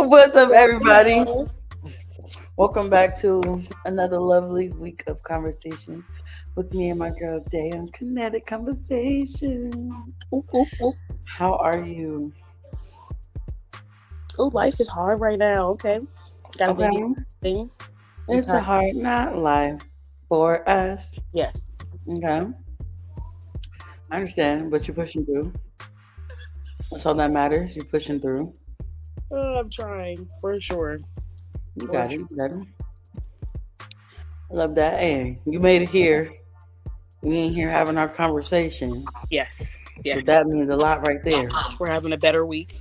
What's up, everybody? Welcome back to another lovely week of conversations with me and my girl Daii on Kinetic Conversations. Ooh, ooh, ooh. How are you? Ooh, life is hard right now. Okay, gotta Okay, dig it. Thing. I'm it's a tired. hard not life for us. Yes, Okay, I understand, but you're pushing through. That's all that matters. You're pushing through. I'm trying for sure. You For got it. sure. You got it. I love that. Hey, you made it here. We ain't here having our conversation. Yes, So yes. that means a lot right there. We're having a better week.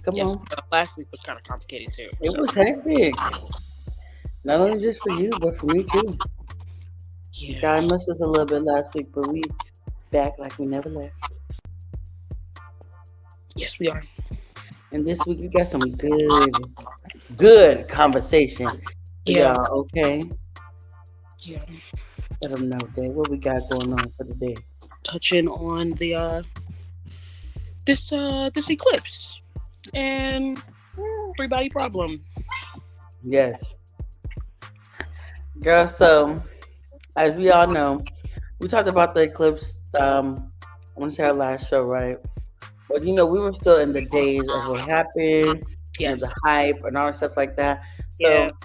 Come Yes, on. last week was kind of complicated too. It So was hectic. Not only just for you, but for me too. yeah, God missed us a little bit last week, but we back like we never left. yes, we are. And this week we got some good conversation for Yeah, y'all. Okay, yeah. let them know that what we got going on for the day. Touching on the this eclipse and free body problem. Yes, girl. So as we all know, we talked about the eclipse. I want to say our last show, right? But we were still in the days of what happened, the Yes. hype and all that stuff like that. Yeah. So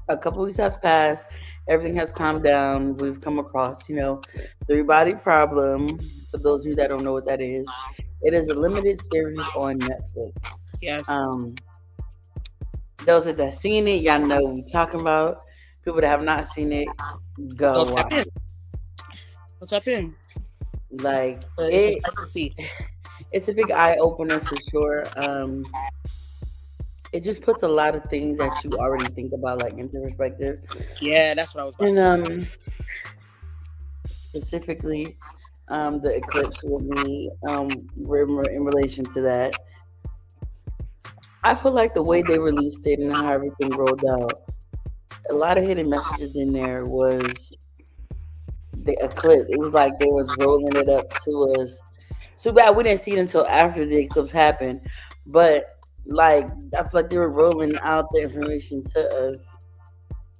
a couple weeks have passed. Everything has calmed down. We've come across, three body problem. For those of you that don't know what that is, it is a limited series on Netflix. Yes. Um, those that seen it, y'all know what we talking about. People that have not seen it, go Go tap watch in. it. Go tap in. Like It's a it, sight to see. it's a big eye opener for sure. It just puts a lot of things that you already think about like into perspective. Yeah, that's what I was about to And say. specifically, the eclipse with me, in relation to that, I feel like the way they released it and how everything rolled out, a lot of hidden messages in there was the eclipse. It was like they was rolling it up to us. Too bad we didn't see it until after the eclipse happened, but like I feel like they were rolling out the information to us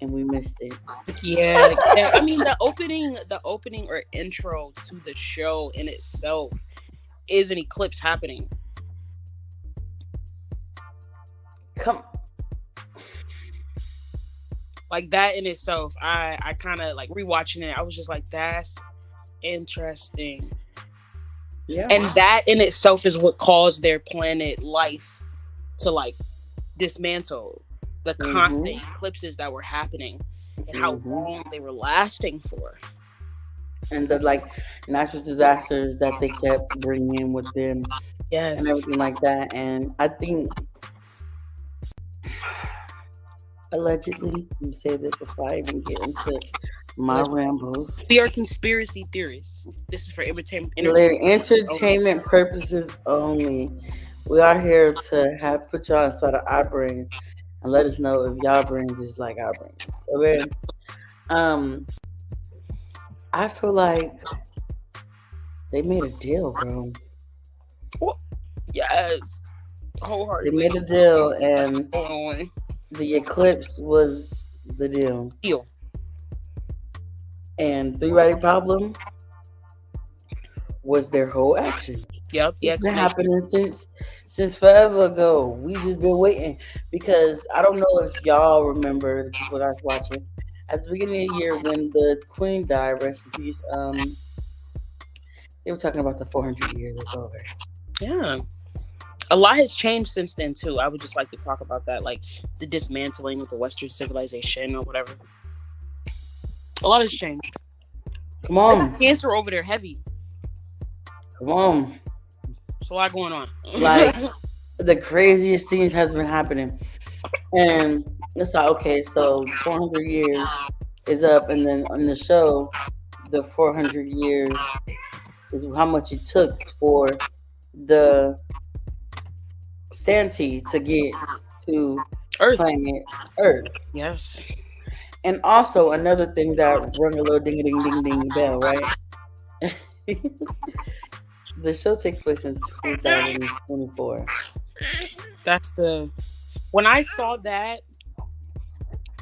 and we missed it. Yeah, yeah. I mean, the opening or intro to the show in itself is an eclipse happening. Come, Like that in itself, I kind of like rewatching it. I was just like, that's interesting, yeah. and that in itself is what caused their planet life to like dismantle. The Mhm. constant eclipses that were happening and how Mhm. long they were lasting for. And the like natural disasters that they kept bringing in with them and Yes. everything like that. And I think allegedly, let me say this before I even get into my Like, rambles. we are conspiracy theorists. This is for Literally, entertainment only. entertainment purposes only. We are here to have put y'all inside of our brains and let us know if y'all brains is like our brains. Okay. Um, I feel like they made a deal, bro. Well, yes, They wholeheartedly. made a deal, That's and what's going on. the eclipse was the deal. Deal. And Three Body Problem was their whole action. Yep. The It's been explanation. happening since forever ago. We just been waiting because I don't know if y'all remember the people that's watching at the beginning of the year when the Queen died. Rest in peace. They were talking about the 400 years is over. Yeah. A lot has changed since then too. I would just like to talk about that, like the dismantling of the Western civilization or whatever. A lot has changed. Come They got on, cancer over there heavy. come on! There's a lot going on. Like the craziest things has been happening, and it's like okay, so 400 years is up, and then on the show, the 400 years is how much it took for the Santee to get to Earth. planet Earth. Yes. And also another thing that rung a little ding ding ding ding bell, right? The show takes place in 2024. That's the when I saw that,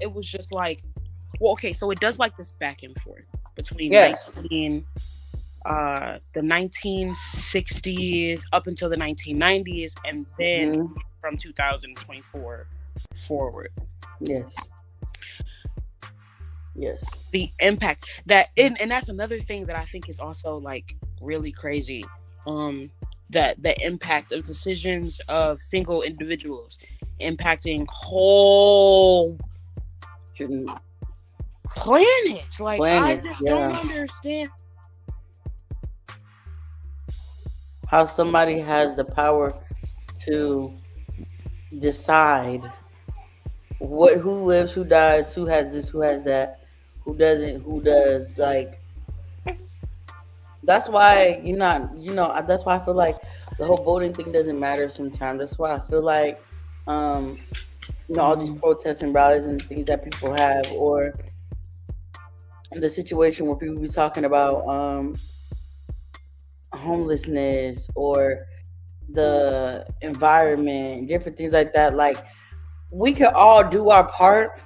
it was just like, well, okay, so it does like this back and forth between Yes. the 1960s up until the 1990s, and then Hmm. from 2024 forward. Yes. Yes. The impact that, and that's another thing that I think is also like really crazy. That the impact of decisions of single individuals impacting whole Shouldn't planets. Like, I planets. just don't Yeah. understand. How somebody has the power to decide who lives, who dies, who has this, who has that, who doesn't, who does. Like, that's why you're not, that's why I feel like the whole voting thing doesn't matter sometimes. That's why I feel like, um, all these protests and rallies and things that people have, or the situation where people be talking about homelessness or the environment, different things like that. Like, we can all do our part,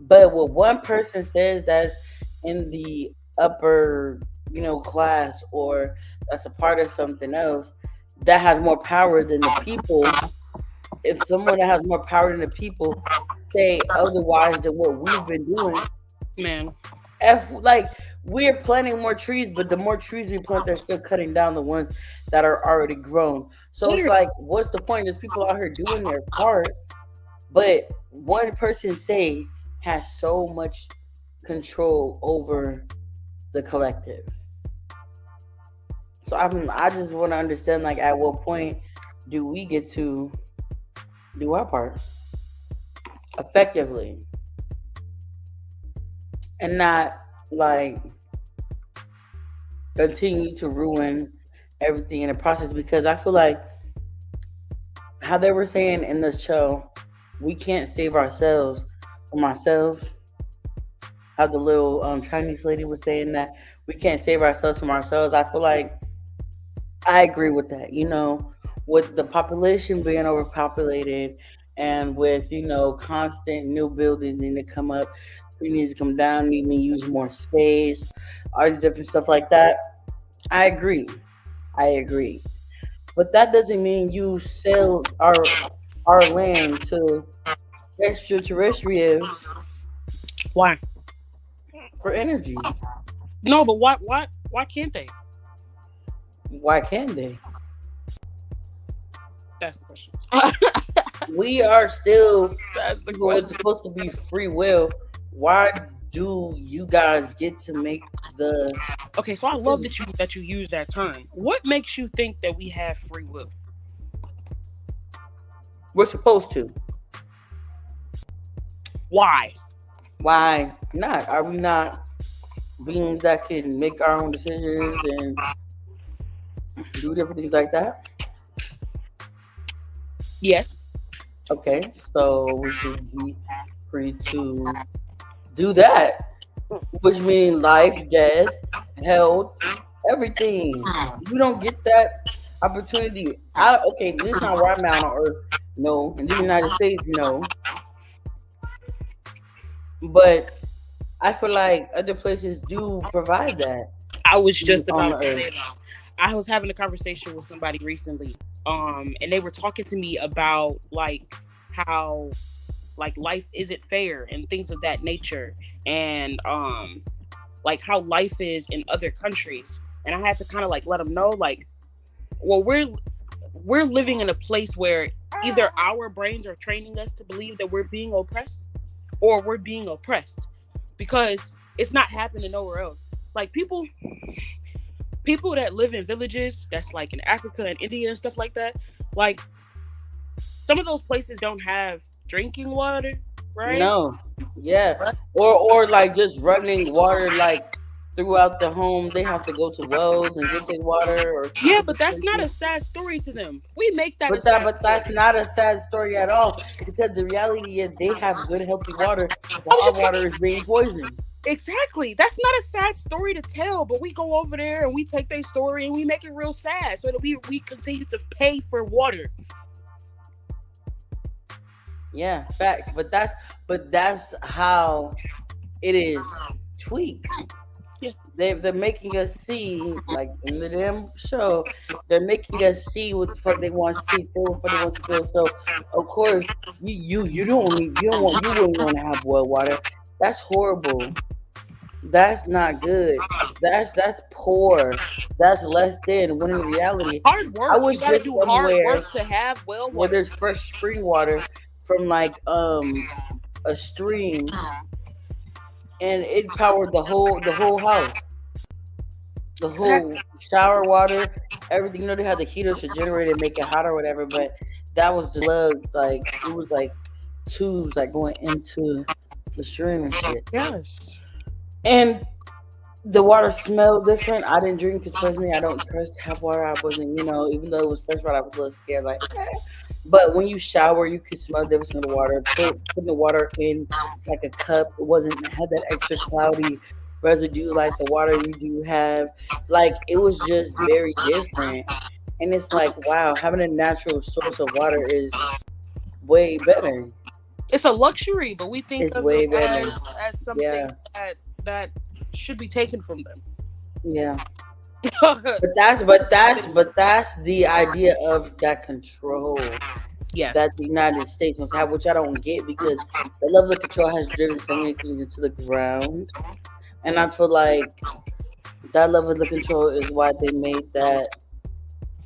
but what one person says that's in the upper, class, or that's a part of something else that has more power than the people. If someone that has more power than the people say otherwise than what we've been doing, Man, if like we're planting more trees, but the more trees we plant, they're still cutting down the ones that are already grown. So it's literally, like, what's the point? There's people out here doing their part, but one person say has so much control over the collective. So I just want to understand, like, at what point do we get to do our part effectively and not like continue to ruin everything in the process? Because I feel like how they were saying in the show, we can't save ourselves from ourselves. How the little Chinese lady was saying that we can't save ourselves from ourselves. I feel like I agree with that. With the population being overpopulated, and with constant new buildings need to come up, we need to come down, need to use more space, all these different stuff like that. I agree. I agree. But that doesn't mean you sell our land to extraterrestrials why? for energy. No, but why can't they? Why can't they? That's the question. We are still That's the people. It's question. supposed to be free will. Why do you guys get to make the Okay, so I love decision? that you use that term. What makes you think that we have free will? We're supposed to. Why? Why not? Are we not beings that can make our own decisions and do different things like that? Yes. Okay, so we should be free to do that, which means life, death, health, everything. You don't get that opportunity. Okay, this is not where I'm at on Earth. No, in the United States, no. But I feel like other places do provide that I was just on about the to say Earth. that. I was having a conversation with somebody recently, and they were talking to me about like how like life isn't fair and things of that nature, and like how life is in other countries. And I had to kind of like let them know, like, well, we're living in a place where either our brains are training us to believe that we're being oppressed, or we're being oppressed, because it's not happening nowhere else. Like, people that live in villages that's like in Africa and India and stuff like that, like some of those places don't have drinking water, right? No, yeah, or like just running water like throughout the home. They have to go to wells and get their water or Yeah, to but that's not a dispensers. sad story to them. We make that a But sad that's story. not a sad story at all, because the reality is they have good healthy water I while was our just water is being poisoned. exactly. That's not a sad story to tell, but we go over there and we take their story and we make it real sad so that we continue to pay for water. Yeah, facts. But that's how it is tweaked. Yeah. They're making us see, like in the damn show, they're making us see what the fuck they want to see, feel what the fuck they want to feel. So of course you wouldn't want to have boiled water. That's horrible. That's not good. That's poor. That's less than. When in reality, Hard I work. You was got to just do hard somewhere work to have well where water. there's fresh spring water from like a stream, and it powered the whole house, the Exactly. whole shower water, everything. They had the heaters to generate and make it hot or whatever, but that was just plugged. Like it was like tubes like going into the stream and shit. Yes. And the water smelled different. I didn't drink because personally I don't trust tap water. I wasn't, even though it was fresh water, I was a little scared. Like, but when you shower, you can smell the difference in the water. Putting the water in like a cup, it wasn't had that extra cloudy residue like the water you do have. Like it was just very different. And it's like, wow, having a natural source of water is way better. It's a luxury, but we think It's of it way better. as something Yeah, that should be taken from them. yeah. But that's the idea of that control Yes. that the United States must have, which I don't get because the level of control has driven so many things into the ground, and I feel like that level of control is why they made that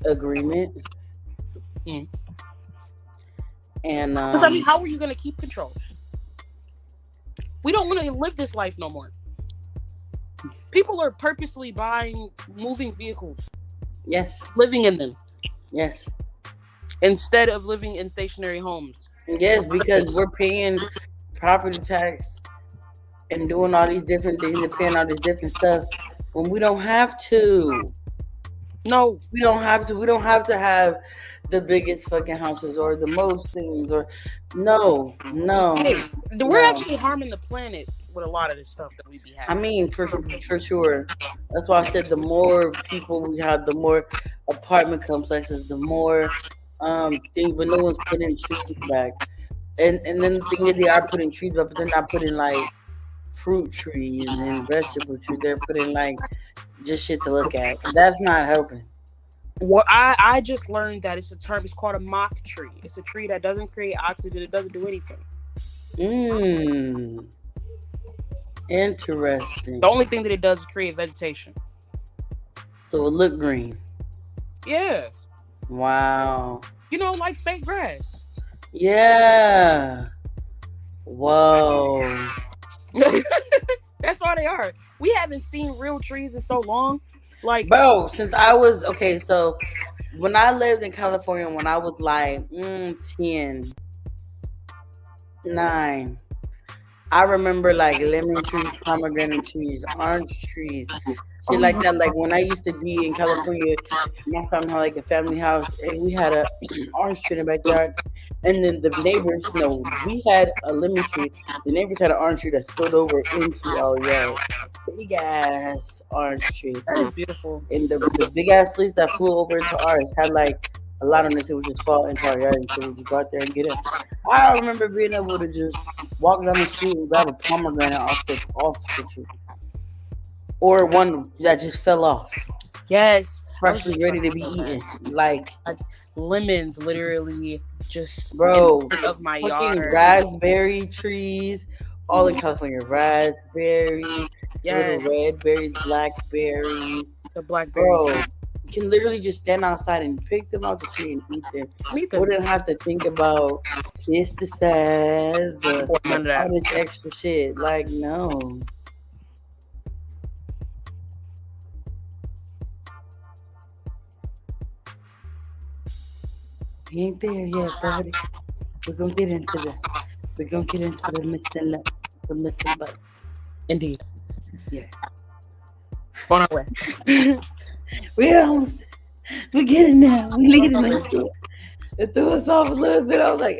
agreement. Mm. And Because I mean, how are you going to keep control? We don't want to live this life no more. People are purposely buying moving vehicles, yes, living in them, yes, instead of living in stationary homes. yes, because we're paying property tax and doing all these different things and paying all this different stuff when we don't have to. No, We don't have to. We don't have to have the biggest fucking houses or the most things or no, no, we're no. actually harming the planet with a lot of this stuff that we be I having. mean, for sure. That's why I said the more people we have, the more apartment complexes, the more things. But no one's putting trees back. And then the thing is, they are putting trees back, but they're not putting like fruit trees and vegetable trees. They're putting like just shit to look at. That's not helping. Well, I just learned that it's a term. It's called a mock tree. It's a tree that doesn't create oxygen. It doesn't do anything. Mmm. The Interesting. only thing that it does is create vegetation. So it look green. Yeah, Wow. like fake grass. Yeah. Whoa. That's all they are. We haven't seen real trees in so long. Like, Bro, since I was okay, so when I lived in California, when I was like 10, 9, I remember like lemon trees, pomegranate trees, orange trees, shit like that. Like when I used to be in California, my family had like a family house, and we had a orange tree in the backyard. And then the neighbors, we had a lemon tree. The neighbors had an orange tree that spilled over into our yard. Big ass orange tree that is too. beautiful. And the big ass leaves that flew over into ours had like a lot on this. It would just fall into our yard, and so we just go out there and get it. I remember being able to just walk down the street and grab a pomegranate off the tree, or one that just fell off, Yes, I was freshly just ready about to be to say eaten. that. Like, Like lemons, literally just in bro, front of my fucking yard. raspberry trees, all in California. Raspberries, little Yes, red berries, blackberries. the blackberries. Bro, you can literally just stand outside and pick them out the tree and eat them. Me too. Wouldn't have to think about pesticides or Or none of all that. this extra shit. Like, no. We ain't there yet, buddy. We're gonna get into the missing but Indeed. yeah. On our way. We're almost we're getting there. We're leading into it. It threw us off a little bit. I was like,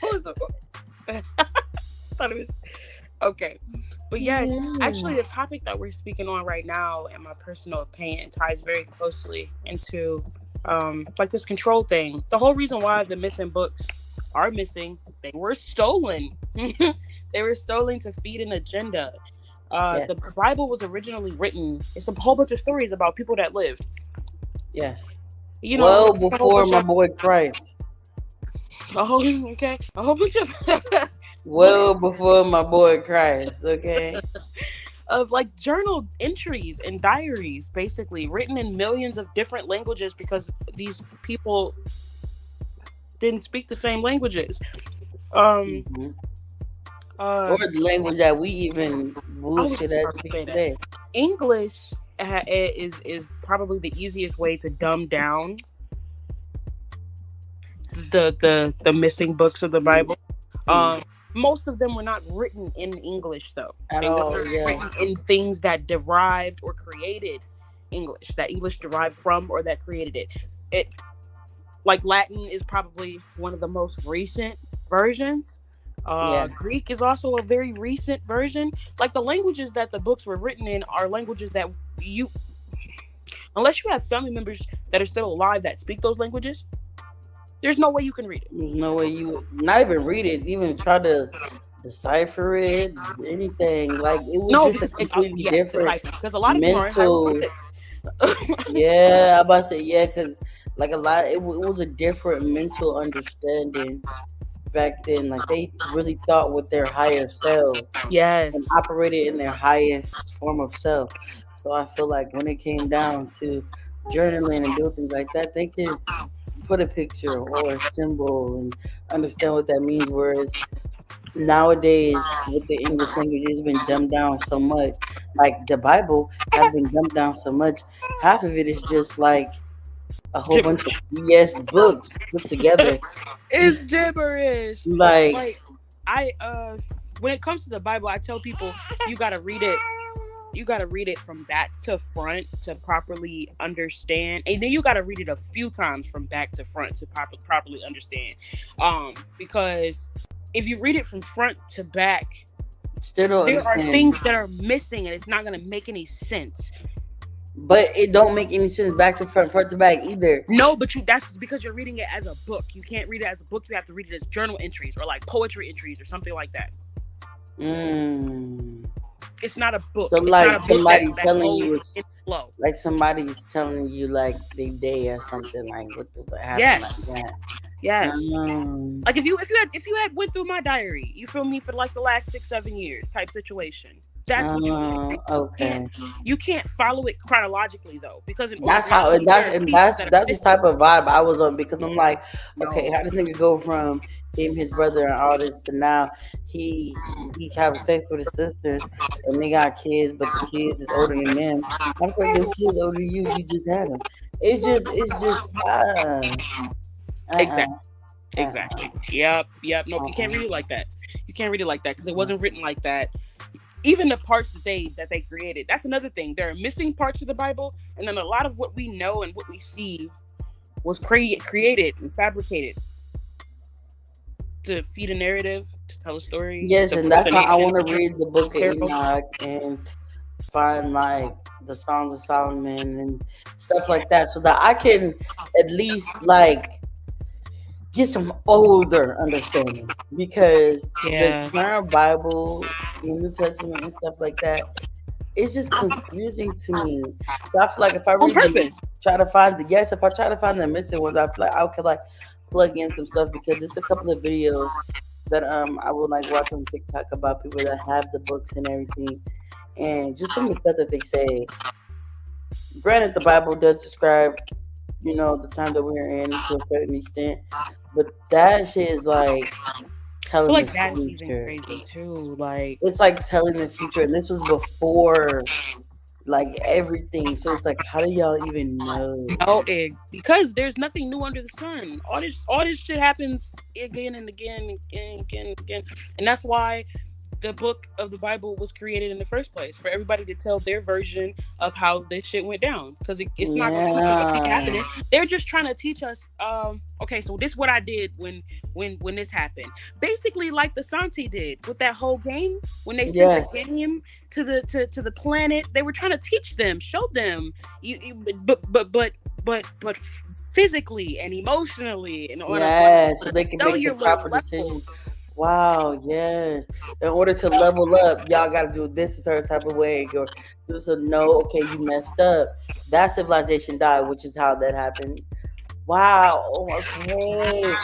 What was the- thought it was okay. But yes, actually the topic that we're speaking on right now, in my personal opinion, ties very closely into like this control thing. The whole reason why the missing books are missing. They were stolen. They were stolen to feed an agenda. Yes. The Bible was originally written. It's a whole bunch of stories about people that lived. Yes. You know, Well a whole before bunch my of boy Christ. a whole okay, a whole bunch of Well books before my boy Christ. Okay. of like journal entries and diaries, basically written in millions of different languages because these people didn't speak the same languages. Um, Hmm. uh, Or the language that we even I was bullshit just as about to speak say that today. English is probably the easiest way to dumb down the missing books of the Bible. Mm. Um, Most of them were not written in English, though. At They all, were yeah. written in things that derived or created English, that English derived from or that created it. It like Latin is probably one of the most recent versions. Yeah. Greek is also a very recent version. Like the languages that the books were written in are languages that you, unless you have family members that are still alive that speak those languages, there's no way you can read it. There's no way you would not even read it, even try to decipher it, anything. Like it was No, just a because completely yes, different decipher. Because a lot of them are in mental. hieroglyphics. Yeah, I'm about to say yeah, because like a lot, it was a different mental understanding back then. Like they really thought with their higher self and Yes, operated in their highest form of self. So I feel like when it came down to journaling and doing things like that, they could put a picture or a symbol and understand what that means. Whereas nowadays, with the English language, it's been dumbed down so much. Like the Bible has been dumbed down so much. Half of it is just like a whole bunch of gibberish. BS books put together. It's gibberish. Like, Like I when it comes to the Bible, I tell people you gotta read it. You gotta read it from back to front to properly understand, and then you gotta read it a few times from back to front to properly understand. Because if you read it from front to back, still don't there are understand. things that are missing, and it's not gonna make any sense. But it don't make any sense back to front, front to back either. No, but that's because you're reading it as a book. You can't read it as a book. You have to read it as journal entries or like poetry entries or something like that. Mm. It's not a book. So It's like not a book somebody that telling goes you, in flow. like somebody's telling you like they day or something, like what happened like Yes. that. Yes. Um, Like if you had went through my diary, you feel me, for like the last 6-7 years type situation. That's what you did. okay. You can't follow it chronologically though, because in order That's for you how to- there are pieces that are that's the missing. type of vibe I was on because I'm like, okay, No. how does nigga go from him, his brother, and all this to now he having sex with his sisters and they got kids, but the kids is older than them. How the fuck them kids older than you? You just had them. It's just uh, Exactly. Exactly. Yep. Nope. You can't read it like that. You can't read it like that because it wasn't written like that. Even the parts that they created. That's another thing. There are missing parts of the Bible, and then a lot of what we know and what we see was created and fabricated to feed a narrative, to tell a story. Yes, To and that's why I nation. want to read the book of Parables. Enoch and find like the Songs of Solomon and stuff like that, so that I can at least like get some older understanding because Yeah. the current Bible, the New Testament, and stuff like that, it's just confusing to me. So I feel like if I On read them, purpose. if I try to find the missing ones, I feel like I could like plug in some stuff because it's a couple of videos that I would like watch on TikTok about people that have the books and everything, and just some of the stuff that they say. Granted, the Bible does describe, the time that we're in to a certain extent, but that shit is like I telling feel like the that's even future. crazy too. Like, It's like telling the future, and this was before like everything. So it's like, how do y'all even know? because there's nothing new under the sun. All this shit happens again and again and again and again and again, and that's why the book of the Bible was created in the first place, for everybody to tell their version of how this shit went down, because it's not going to keep happening. They're just trying to teach us. Okay, so this is what I did when this happened. Basically, like the Santi did with that whole game, when they sent the game to the planet, they were trying to teach them, show them, but physically and emotionally, and on so they can make the proper decisions. Wow, yes. In order to level up, y'all got to do this a certain type of way, or do so. No, okay, you messed up. That civilization died, which is how that happened. Wow. Okay.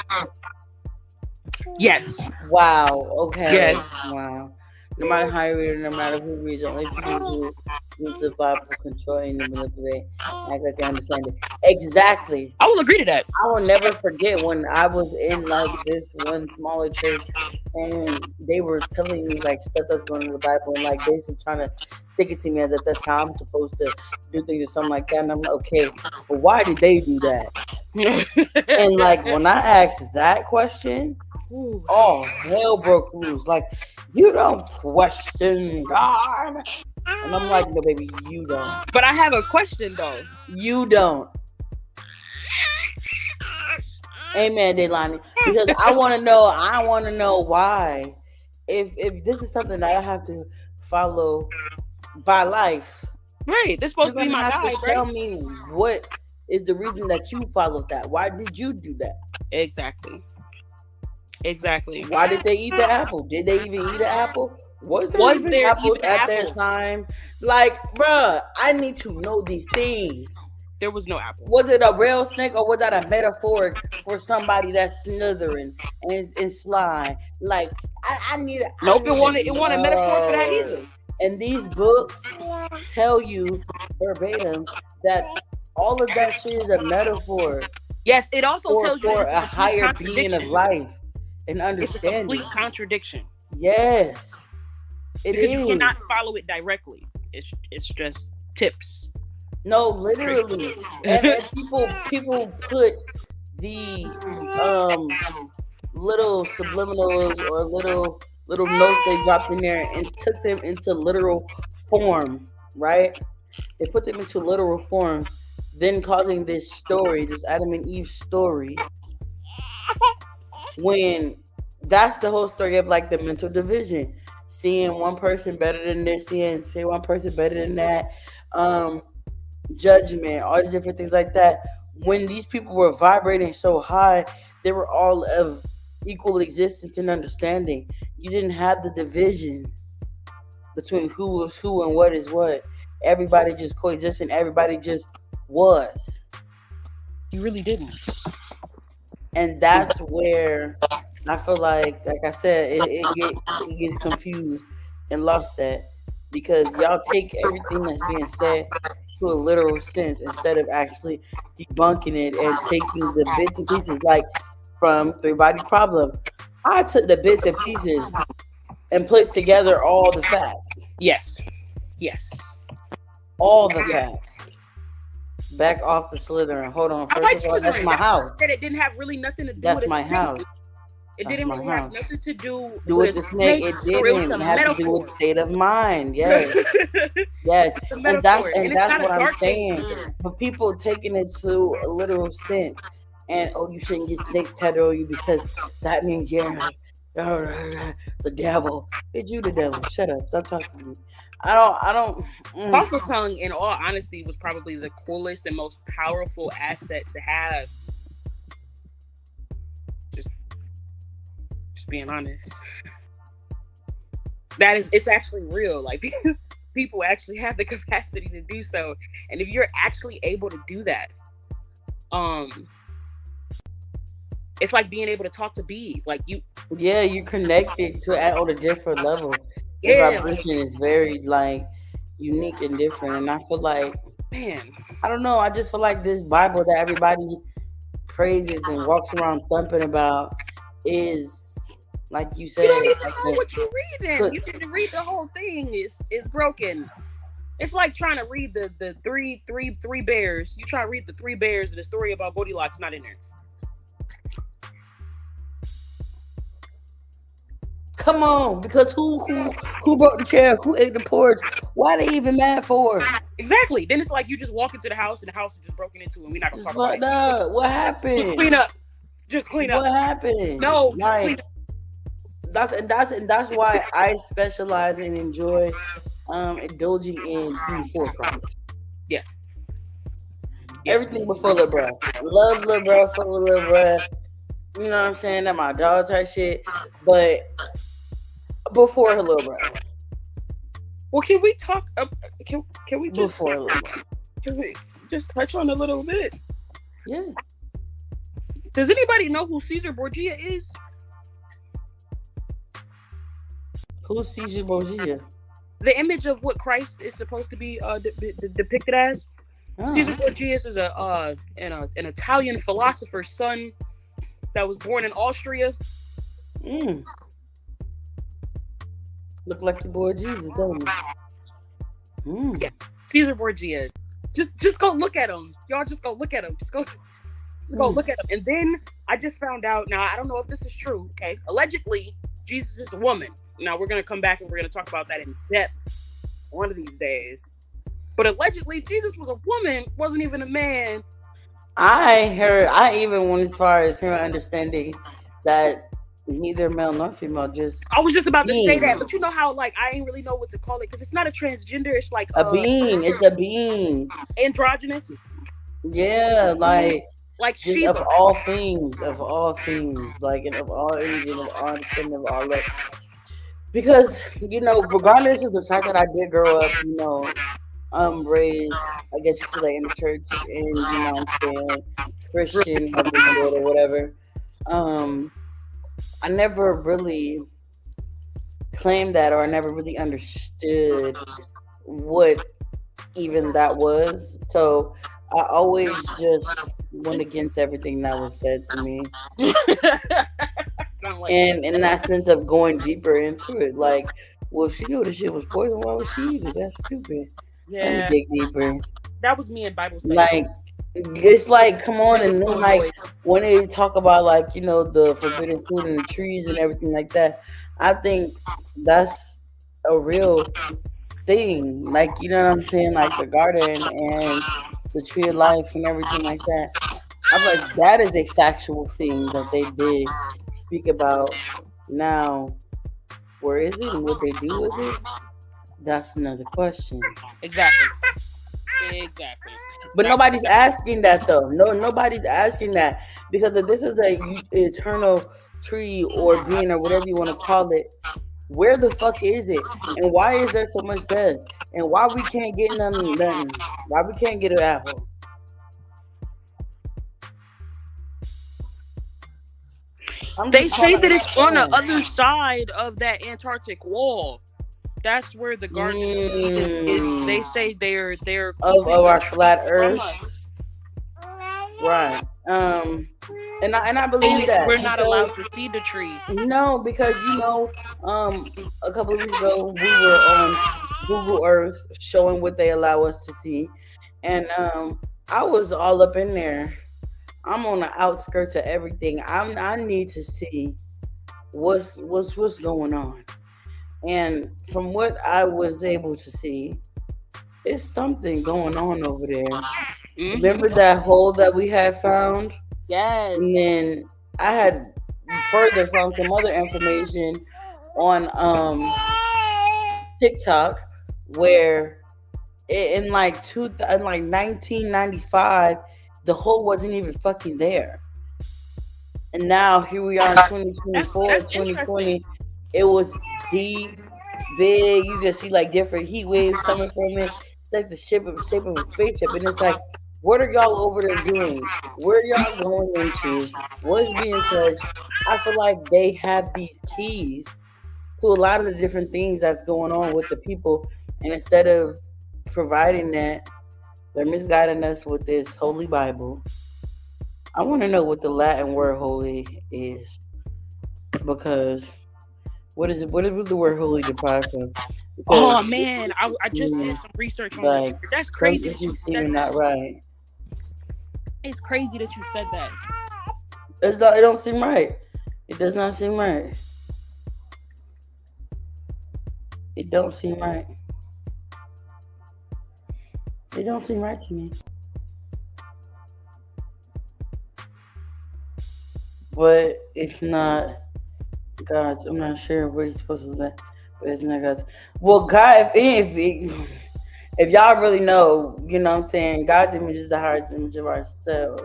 Yes. Wow. Okay. Yes. Wow. No matter how you read it, no matter who reads it, only people who use the Bible controlling and manipulate, act like they understand it. Exactly. I will agree to that. I will never forget when I was in like this one smaller church and they were telling me like stuff that's going on in the Bible and like basically trying to stick it to me as if that's how I'm supposed to do things or something like that. And I'm like, okay, but why did they do that? And like when I asked that question, oh, hell broke loose. Like, you don't question God. And I'm like, no, baby, you don't. But I have a question though. You don't. Amen, Dailani. Because I want to know why. If this is something that I have to follow by life. Right. This is supposed to be my guide, right? Tell me what is the reason that you followed that. Why did you do that? Exactly. Why did they eat the apple? Did they even eat the apple? Was there apples at their time? Like, bruh, I need to know these things. There was no apple. Was it a real snake or was that a metaphor for somebody that's slithering and sly? Like, I need. Nope, it wasn't a metaphor for that either. And these books tell you verbatim that all of that shit is a metaphor. Yes, it also tells you for a higher being of life and understanding. It's a complete contradiction. Yes, it because is. You cannot follow it directly. It's just tips. No, literally. and people put the little subliminals or little notes they dropped in there and took them into literal form, right? They put them into literal form, then causing this story, this Adam and Eve story, when that's the whole story of like the mental division. Seeing one person better than this, seeing one person better than that, judgment, all these different things like that. When these people were vibrating so high, they were all of equal existence and understanding. You didn't have the division between who was who and what is what. Everybody just coexisted and everybody just was. You really didn't. And that's where I feel like I said, it gets confused and lost at, because y'all take everything that's being said to a literal sense instead of actually debunking it and taking the bits and pieces, like from Three Body Problem. I took the bits and pieces and put together all the facts. Yes. All the facts. Back off the Slytherin. Hold on. First of all, that's my house. Said it didn't have really nothing to do that's with my house. It didn't really have nothing to do with the snake. It didn't. It had to do with state of mind. Yes. Yes. And that's what I'm saying. But people taking it to a literal sense. And you shouldn't get snakes tattooed on you because that means you're the devil. Bitch, you the devil. Shut up. Stop talking to me. I don't. Fossil tongue, in all honesty, was probably the coolest and most powerful asset to have. Just being honest. It's actually real. Like, people actually have the capacity to do so. And if you're actually able to do that, it's like being able to talk to bees. Like you're connected to on a different level. The vibration is very like unique and different. And I feel like, man, I don't know. I just feel like this Bible that everybody praises and walks around thumping about is, like you said, you don't even know what you're reading. You didn't read the whole thing. It's broken. It's like trying to read the three bears. You try to read the Three Bears and the story about Goldilocks not in there. Come on, because who broke the chair? Who ate the porch? Why they even mad for? Exactly. Then it's like you just walk into the house and the house is just broken into, and we're not gonna Just talk about fucked it. up. What Just happened? clean up. Just clean up. What happened? No, just clean Like up. that's why I specialize and enjoy indulging in before Christ. Yes. Yes. Everything before Lil Bruh. Love Lil Bruh, fuck with Lil Bruh. You know what I'm saying? That my dog type shit. But before Lil Bruh. Well, can we talk? Can we just Before Lil Bruh. can we just touch on a little bit? Yeah. Does anybody know who Caesar Borgia is? Who's Caesar Borgia? The image of what Christ is supposed to be depicted as. Oh. Caesar Borgia is an Italian philosopher's son that was born in Austria. Mm. Look like your boy Jesus, don't he? Mm. Yeah, Caesar Borgia. Just go look at him. Y'all just go look at him. Just go look at him. And then I just found out. Now I don't know if this is true. Okay, allegedly Jesus is a woman. Now we're gonna come back and we're gonna talk about that in depth one of these days. But allegedly Jesus was a woman, wasn't even a man. I even went as far as her understanding that neither male nor female, just I was just about to say being. that, but you know how like I ain't really know what to call it because it's not a transgender. It's like A being. It's a being. androgynous. Yeah, like just Shiva. of all things, like and of all ages, of all understanding, of all that. Because regardless of the fact that I did grow up, raised, I guess you say, like in the church, and what I'm saying, Christian, or whatever. I never really claimed that, or I never really understood what even that was. So I always just went against everything that was said to me. And in that sense of going deeper into it, like, well, if she knew the shit was poison, why would she eat it? That's stupid. Yeah. Let me dig deeper. That was me in Bible study. Like, it's like, come on, and then like when they talk about like the forbidden fruit and the trees and everything like that, I think that's a real thing. Like, you know what I'm saying? Like the garden and the tree of life and everything like that. I'm like, that is a factual thing that they did speak about. Now, where is it and what they do with it? That's another question. Exactly. But nobody's asking that though. No, nobody's asking that, because if this is a eternal tree or being or whatever you want to call it, where the fuck is it? And why is there so much death? And why we can't get nothing? Why we can't get an apple? They say that it's on the other side of that Antarctic wall. That's where the Garden of Eden is. They say they're of our flat Earth, right? And I believe that we're not allowed to see the tree. No, because a couple of weeks ago we were on Google Earth showing what they allow us to see, and I was all up in there. I'm on the outskirts of everything. I need to see what's going on. And from what I was able to see, it's something going on over there. Mm-hmm. Remember that hole that we had found? Yes. And then I had further found some other information on TikTok where in like 1995, the hole wasn't even fucking there. And now here we are in 2024, that's 2020. It was deep, big. You can see like different heat waves coming from it. It's like the shape of a spaceship. And it's like, what are y'all over there doing? Where are y'all going into? What's being touched? I feel like they have these keys to a lot of the different things that's going on with the people. And instead of providing that, they're misguiding us with this Holy Bible. I want to know what the Latin word holy is. Because what is it? What is the word holy deprived from? Oh man, I just did some research on this. That's crazy that you said that. Not right. It's crazy that you said that. It don't seem right. It does not seem right. It don't seem right. It don't seem right to me. But it's not God's. I'm not sure where he's supposed to let, but it's not God's. Well, God, if y'all really know, you know what I'm saying, God's image is the highest image of ourselves.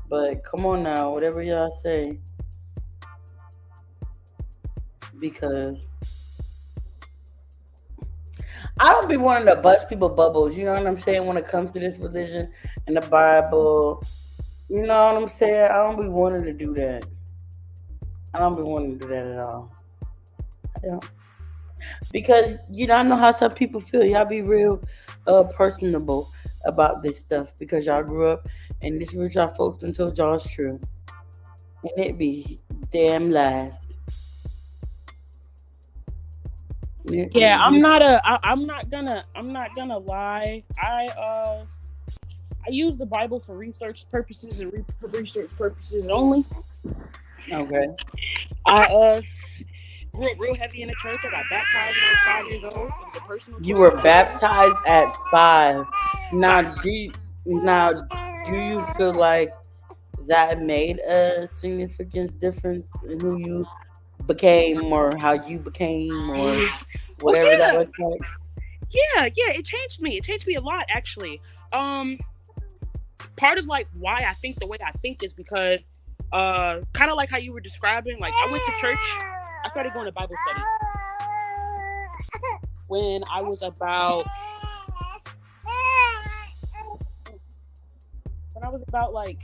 But come on now, whatever y'all say, because I don't be wanting to bust people bubbles, you know what I'm saying, when it comes to this religion and the Bible. You know what I'm saying? I don't be wanting to do that. I don't be wanting to do that at all. I don't. Because I know how some people feel. Y'all be real personable about this stuff because y'all grew up and this is what y'all folks done told y'all is true. And it be damn lies. Yeah, I'm not gonna lie. I use the Bible for research purposes and research purposes only. Okay. I grew up real heavy in the church. I got baptized when I was 5 years old. It was a personal You choice. were baptized at 5. Now, 5. do you feel like that made a significant difference in who you became or how you became or Oh whatever that yeah, looks like? yeah. It changed me. It changed me a lot, actually. Part of like why I think the way I think is because, kind of like how you were describing. Like I went to church. I started going to Bible study when I was about like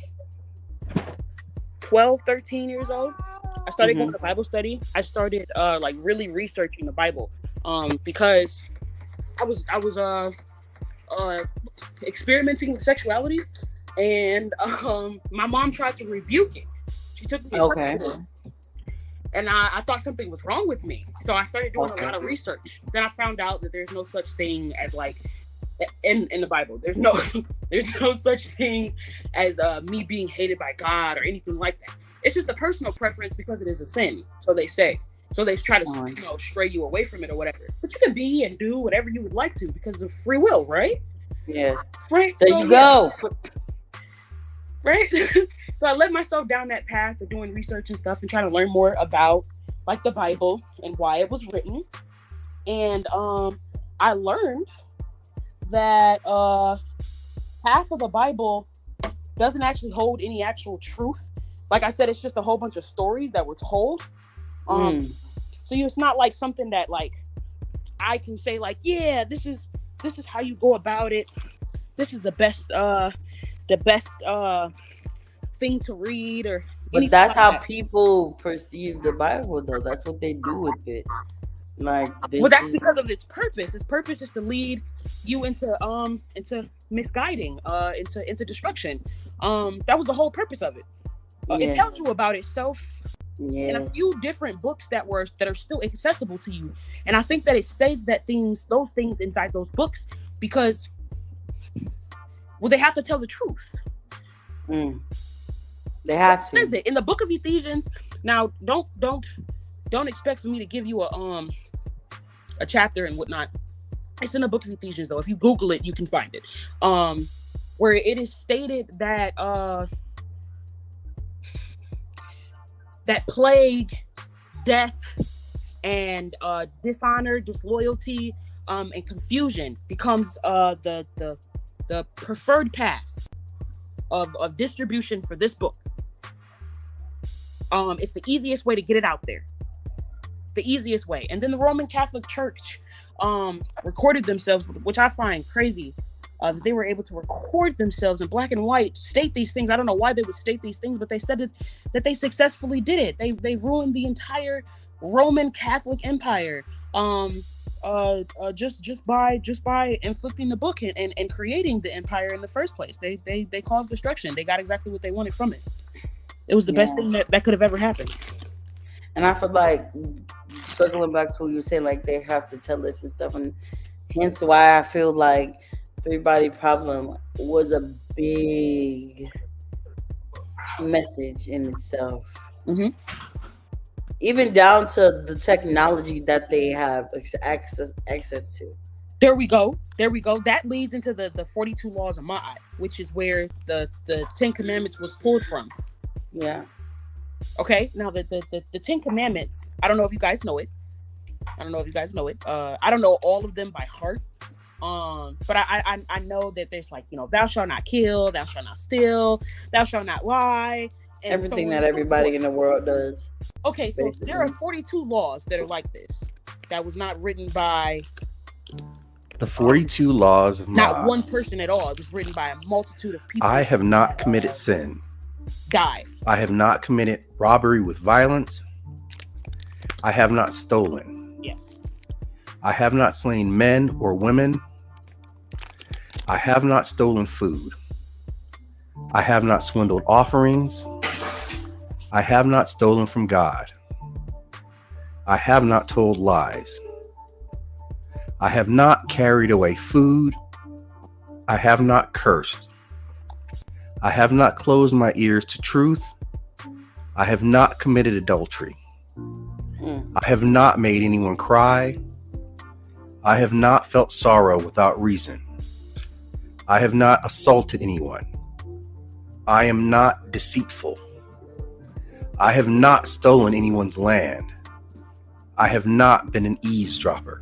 12, 13 years old. I started going to Bible study. I started like really researching the Bible because I was experimenting with sexuality, and my mom tried to rebuke it. She took me to church for it. And I thought something was wrong with me. So I started doing a lot of research. Then I found out that there's no such thing as like in the Bible. There's no such thing as me being hated by God or anything like that. It's just a personal preference because it is a sin. So they say. So they try to stray you away from it or whatever. But you can be and do whatever you would like to because of free will, right? Yes. Right. There you go. Right. So I led myself down that path of doing research and stuff and trying to learn more about like the Bible and why it was written. And I learned that half of the Bible doesn't actually hold any actual truth. Like I said, it's just a whole bunch of stories that were told. So it's not like something that like I can say like, yeah, this is how you go about it. This is the best thing to read or but that's like how that. People perceive the Bible though. That's what they do with it. Like well, that's because of its purpose. Its purpose is to lead you into misguiding, into destruction. That was the whole purpose of it. It tells you about itself in a few different books that are still accessible to you. And I think that it says that those things inside those books because they have to tell the truth. They have to. It says it in the book of Ephesians. Now, don't expect for me to give you a chapter and whatnot. It's in the book of Ephesians, though. If you Google it, you can find it. Where it is stated that that plague, death, and dishonor, disloyalty, and confusion becomes the preferred path of distribution for this book. It's the easiest way to get it out there. The easiest way. And then the Roman Catholic Church recorded themselves, which I find crazy. They were able to record themselves in black and white, state these things. I don't know why they would state these things, but they said that they successfully did it. They ruined the entire Roman Catholic Empire. Just by inflicting the book and creating the empire in the first place. They caused destruction. They got exactly what they wanted from it. It was the best thing that could have ever happened. And I feel like circling back to what you say, like they have to tell us and stuff, and hence why I feel like Three Body Problem was a big message in itself. even down to the technology that they have access to. There we go. There we go. That leads into the 42 laws of Ma'at, which is where the 10 commandments was pulled from. Yeah. Okay. Now the 10 commandments, I don't know if you guys know it. I don't know if you guys know it. I don't know all of them by heart. But I know that there's like, thou shalt not kill, thou shalt not steal, thou shalt not lie, and Everything so that everybody in the world does. Okay, so basically. there are 42 laws that are like this. That was not written by The 42 laws of not Ma. one person at all. It was written by a multitude of people. I have not committed sin. Die. I have not committed robbery with violence. I have not stolen. Yes. I have not slain men or women. I have not stolen food. I have not swindled offerings. I have not stolen from God. I have not told lies. I have not carried away food. I have not cursed. I have not closed my ears to truth. I have not committed adultery. I have not made anyone cry. I have not felt sorrow without reason. I have not assaulted anyone. I am not deceitful. I have not stolen anyone's land. I have not been an eavesdropper.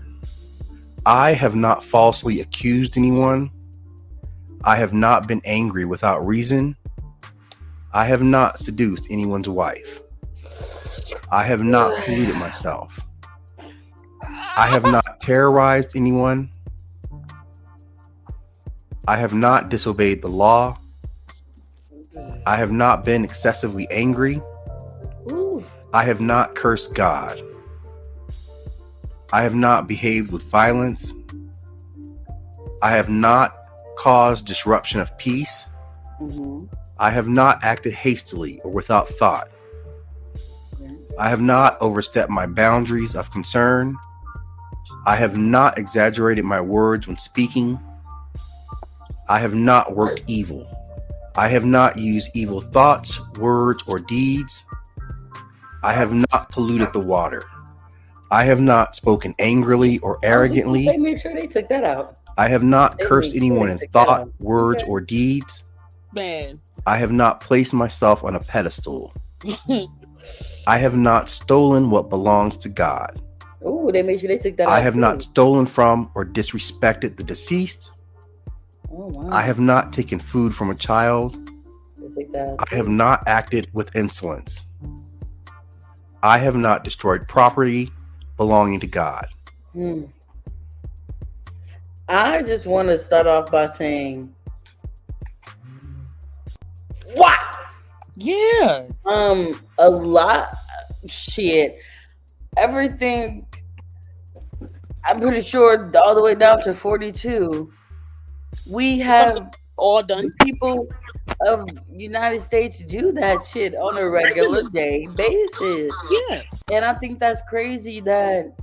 I have not falsely accused anyone. I have not been angry without reason. I have not seduced anyone's wife. I have not polluted myself. I have not terrorized anyone. I have not disobeyed the law. I have not been excessively angry. I have not cursed God. I have not behaved with violence. I have not caused disruption of peace. I have not acted hastily or without thought. I have not overstepped my boundaries of concern. I have not exaggerated my words when speaking. I have not worked evil. I have not used evil thoughts, words, or deeds. I have not polluted the water. I have not spoken angrily or arrogantly. They made sure they took that out. I have not cursed anyone in thought, words, or deeds. Man. I have not placed myself on a pedestal. I have not stolen what belongs to God. Oh, they made sure they took that out. I have not stolen from or disrespected the deceased. Oh, wow. I have not taken food from a child. They take that out I have not acted with insolence. I have not destroyed property belonging to God. I just want to start off by saying, wow. Yeah. A lot. Shit. Everything. I'm pretty sure all the way down to 42. We have all done. People of United States do that shit on a regular day basis. Yeah. And I think that's crazy that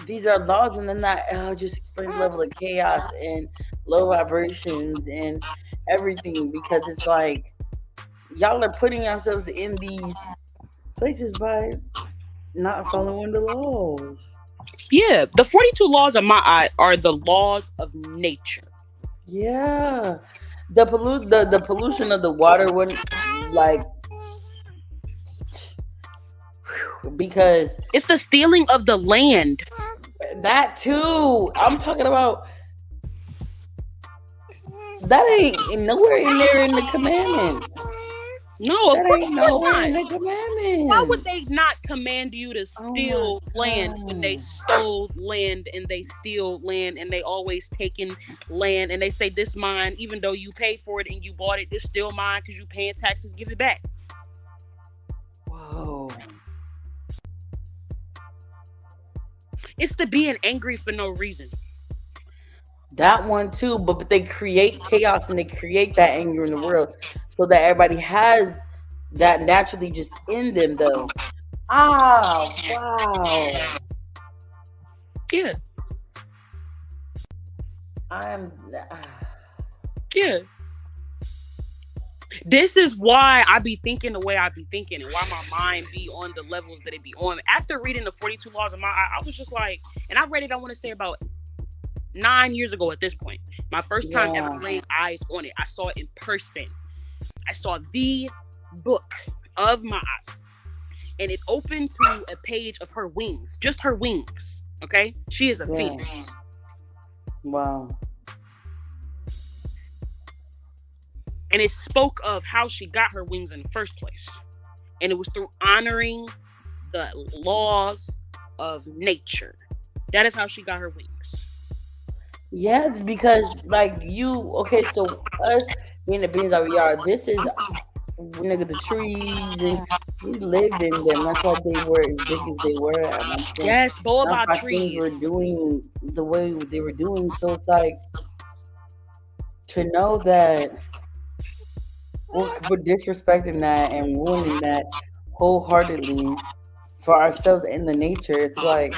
these are laws and then that just explain the level of chaos and low vibrations and everything, because it's like y'all are putting yourselves in these places by not following the laws. Yeah, the 42 laws of Ma'at are the laws of nature. Yeah, the pollution of the water wouldn't, like, because it's the stealing of the land. That too. I'm talking about that ain't nowhere in there in the commandments. No, of course not. In the commandments. Why would they not command you to steal land when they stole land and they steal land and they always taking land and they say this mine, even though you paid for it and you bought it, this still mine because you paying taxes, give it back. Whoa. It's the being angry for no reason. That one too, but they create chaos and they create that anger in the world so that everybody has that naturally just in them though. Ah, wow. Yeah. I'm Yeah. This is why I be thinking the way I be thinking, and why my mind be on the levels that it be on. After reading the 42 Laws of Ma'at, I was just like, and I read it, I want to say about 9 years ago at this point. My first time ever laying eyes on it. I saw it in person. I saw the book of Ma'at. And it opened to a page of her wings. Just her wings. Okay? She is a phoenix. Wow. And it spoke of how she got her wings in the first place. And it was through honoring the laws of nature. That is how she got her wings. Yeah, it's because okay, so us being the beings that we are, this is nigga the trees, and we lived in them. That's why they were as big as they were. Yes, go about trees. Things were doing the way they were doing. So it's like to know that we're disrespecting that and ruining that wholeheartedly for ourselves and the nature. It's like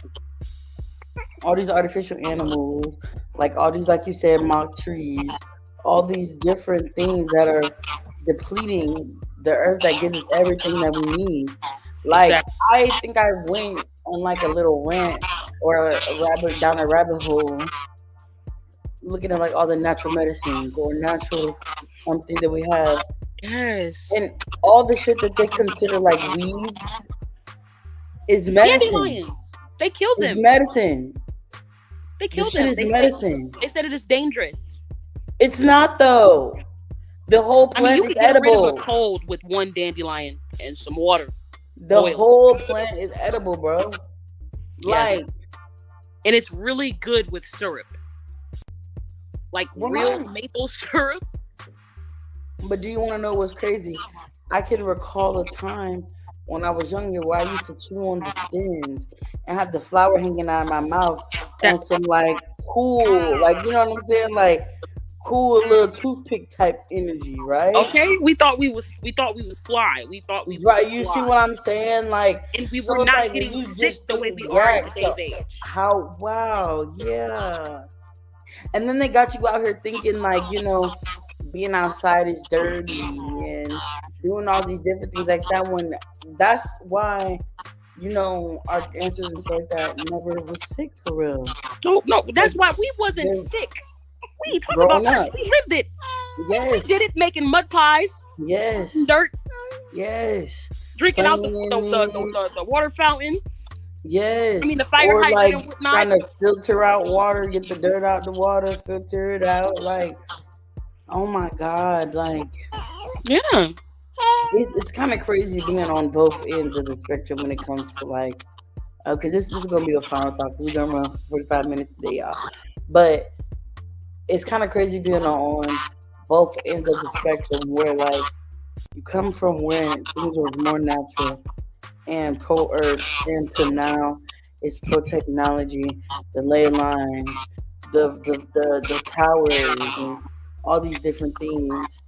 all these artificial animals, like all these, like you said, mock trees, all these different things that are depleting the earth that gives us everything that we need. Like, exactly. I think I went on like a little rant or down a rabbit hole looking at like all the natural medicines or natural things that we have. Yes. And all the shit that they consider like weeds is medicine. Dandelions. They killed them. It's medicine. They killed them. It's medicine. They said it is dangerous. It's not though. The whole plant you is can get edible. rid of a cold with one dandelion and some water. The whole plant is edible, bro. Like, yes. And it's really good with syrup. Like real maple syrup. But do you want to know what's crazy? I can recall a time when I was younger where I used to chew on the stems and have the flower hanging out of my mouth on some like cool, like, you know what I'm saying? Like cool little toothpick type energy, right? Okay, we thought we was fly. We thought we right. You see what I'm saying? Like, and we were not like, getting sick the way we are at today's age. How? Wow, yeah. And then they got you out here thinking like, you know, being outside is dirty and doing all these different things like that. When that's why, you know, our ancestors and stuff like that never was sick for real. No, that's why we wasn't sick. We ain't talking about us. We lived it. Yes. We did it making mud pies. Yes. Dirt. Yes. Drinking out the water fountain. Yes. I mean the fire hydrant like and whatnot. Trying to filter out water, get the dirt out the water, filter it out. Like, oh my God, like, yeah. It's kind of crazy being on both ends of the spectrum when it comes to like, because this is going to be a final thought. We're going to run for 45 minutes today, y'all. But it's kind of crazy being on both ends of the spectrum where like you come from where things were more natural and pro-earth, and to now it's pro-technology, the ley lines, the towers, and all these different things.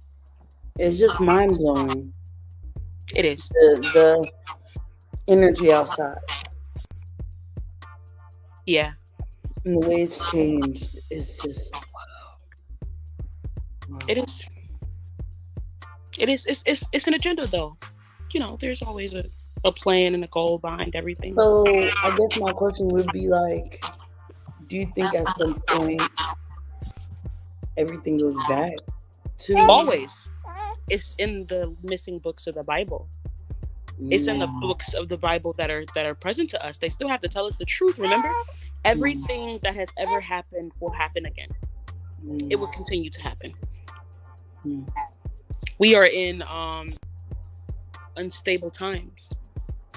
It's just mind-blowing. It is. The energy outside. Yeah. And the way it's changed, it's just... Wow. It is. It's an agenda, though. You know, there's always a plan and a goal behind everything. So, I guess my question would be like, do you think at some point everything goes back to... Always. It's in the missing books of the Bible. It's in the books of the Bible that are present to us. They still have to tell us the truth. Remember, everything that has ever happened will happen again. It will continue to happen. We are in unstable times.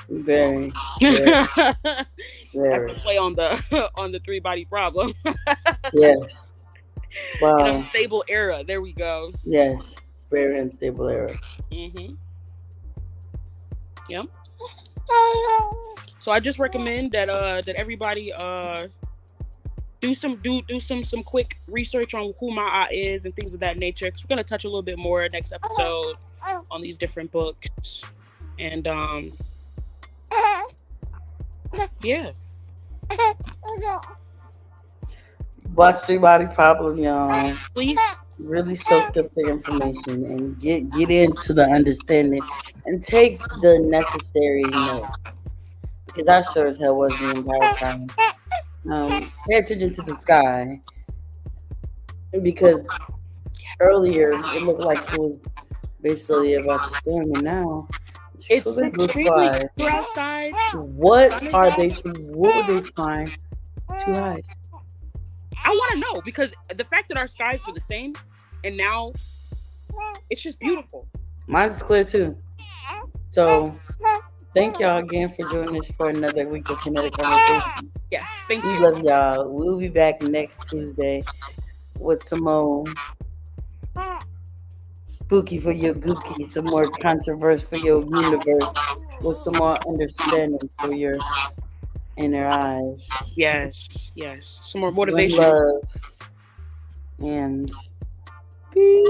Very. That's a play on the 3-body problem. Yes. Wow. An unstable era. There we go. Yes. Very unstable era. Mm-hmm. Yeah. So I just recommend that everybody do some quick research on who Ma'at is and things of that nature. Because we're gonna touch a little bit more next episode on these different books. And yeah. Watch 3-Body Problem, y'all. Please. really soak up the information and get into the understanding and take the necessary notes. Because I sure as hell was the entire time. Pay attention to the sky because earlier it looked like it was basically about to storm, and now It's look at blue extremely skies. clear outside. What are they? What were they trying to hide? I want to know, because the fact that our skies are the same, and now it's just beautiful. Mine's clear too. So thank y'all again for joining us for another week of Kinetic Conversations. Yes, thank We you. love y'all. We'll be back next Tuesday with some more spooky for your gookie, some more controversy for your universe, with some more understanding for your inner eyes. Yes, yes. Some more One motivation. love and peace.